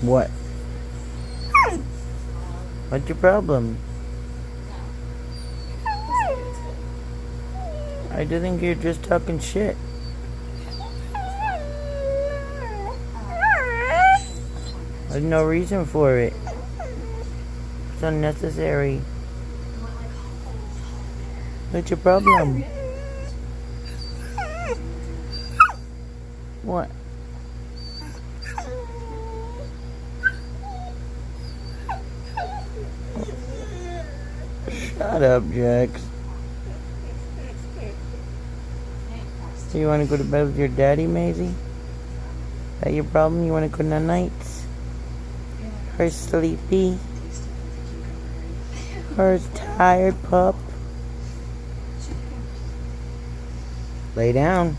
What? What's your problem? I do think you're just talking shit. There's no reason for it. It's unnecessary. What's your problem? What? Shut up, Jax. So you want to go to bed with your daddy, Maisie? Is that your problem? You want to go night-nights? Her sleepy? Her tired pup? Lay down.